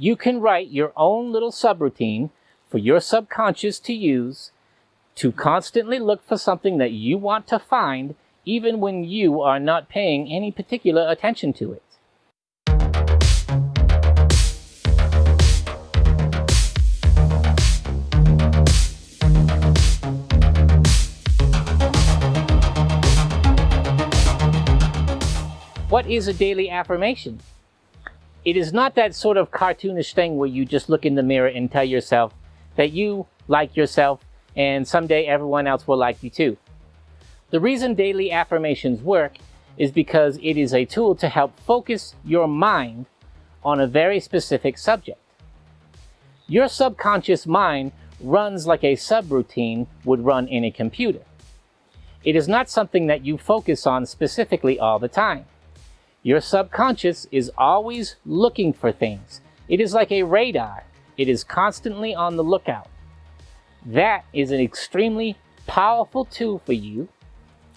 you can write your own little subroutine for your subconscious to use to constantly look for something that you want to find, even when you are not paying any particular attention to it. What is a daily affirmation? It is not that sort of cartoonish thing where you just look in the mirror and tell yourself that you like yourself and someday everyone else will like you too. The reason daily affirmations work is because it is a tool to help focus your mind on a very specific subject. Your subconscious mind runs like a subroutine would run in a computer. It is not something that you focus on specifically all the time. Your subconscious is always looking for things. It is like a radar. It is constantly on the lookout. That is an extremely powerful tool for you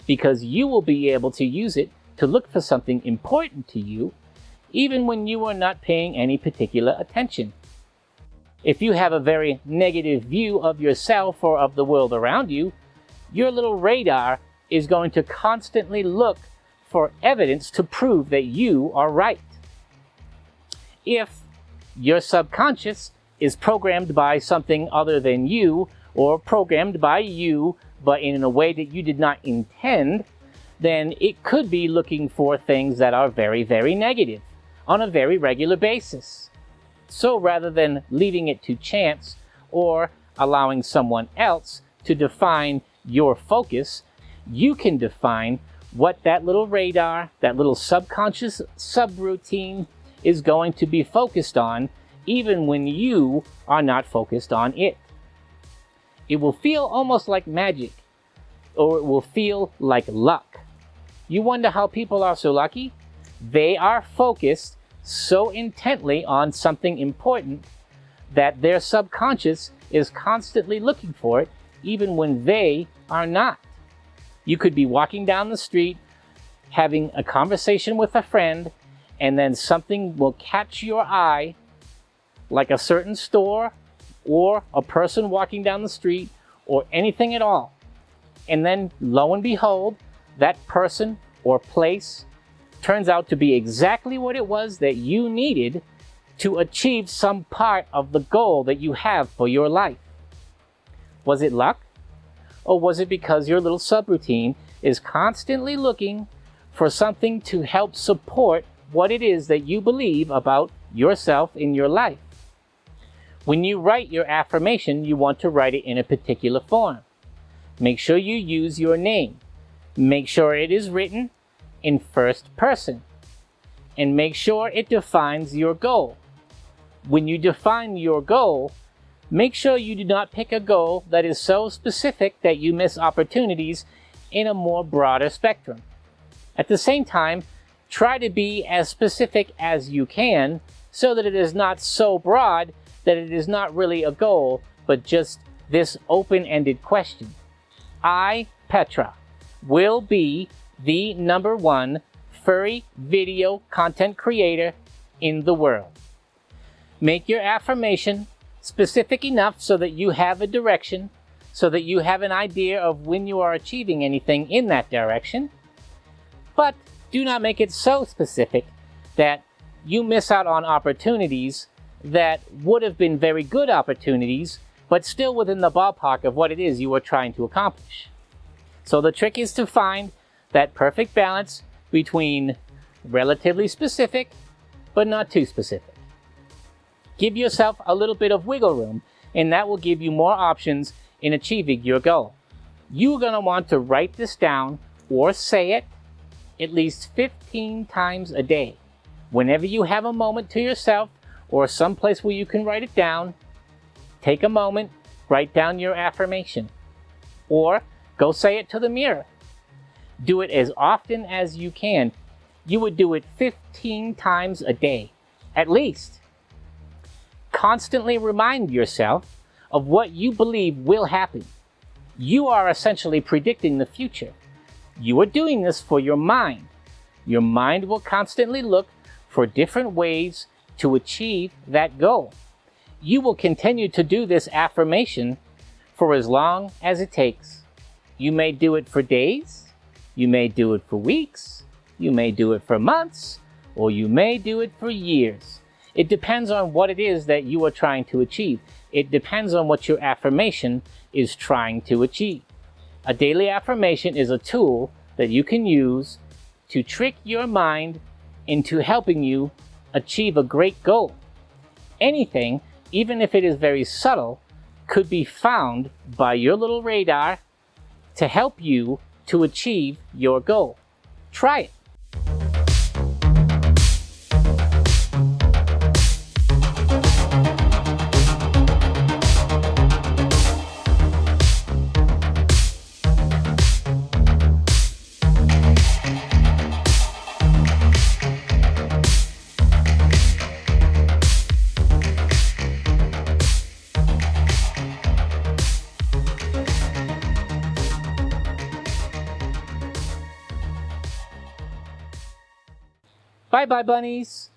because you will be able to use it to look for something important to you, even when you are not paying any particular attention. If you have a very negative view of yourself or of the world around you, your little radar is going to constantly look for evidence to prove that you are right. If your subconscious is programmed by something other than you, or programmed by you, but in a way that you did not intend, then it could be looking for things that are very, very negative on a very regular basis. So rather than leaving it to chance or allowing someone else to define your focus, you can define what that little radar, that little subconscious subroutine is going to be focused on, even when you are not focused on it. It will feel almost like magic, or it will feel like luck. You wonder how people are so lucky? They are focused so intently on something important that their subconscious is constantly looking for it, even when they are not. You could be walking down the street, having a conversation with a friend, and then something will catch your eye, like a certain store, or a person walking down the street, or anything at all. And then, lo and behold, that person or place turns out to be exactly what it was that you needed to achieve some part of the goal that you have for your life. Was it luck? Or was it because your little subroutine is constantly looking for something to help support what it is that you believe about yourself in your life? When you write your affirmation, you want to write it in a particular form. Make sure you use your name. Make sure it is written in first person. And make sure it defines your goal. When you define your goal, make sure you do not pick a goal that is so specific that you miss opportunities in a more broader spectrum. At the same time, try to be as specific as you can so that it is not so broad that it is not really a goal, but just this open-ended question. I, Petra, will be the #1 furry video content creator in the world. Make your affirmation specific enough so that you have a direction, so that you have an idea of when you are achieving anything in that direction. But do not make it so specific that you miss out on opportunities that would have been very good opportunities, but still within the ballpark of what it is you are trying to accomplish. So the trick is to find that perfect balance between relatively specific, but not too specific. Give yourself a little bit of wiggle room, and that will give you more options in achieving your goal. You're going to want to write this down or say it at least 15 times a day. Whenever you have a moment to yourself or someplace where you can write it down, take a moment, write down your affirmation. Or go say it to the mirror. Do it as often as you can. You would do it 15 times a day, at least. Constantly remind yourself of what you believe will happen. You are essentially predicting the future. You are doing this for your mind. Your mind will constantly look for different ways to achieve that goal. You will continue to do this affirmation for as long as it takes. You may do it for days, you may do it for weeks, you may do it for months, or you may do it for years. It depends on what it is that you are trying to achieve. It depends on what your affirmation is trying to achieve. A daily affirmation is a tool that you can use to trick your mind into helping you achieve a great goal. Anything, even if it is very subtle, could be found by your little radar to help you to achieve your goal. Try it. Bye-bye, bunnies.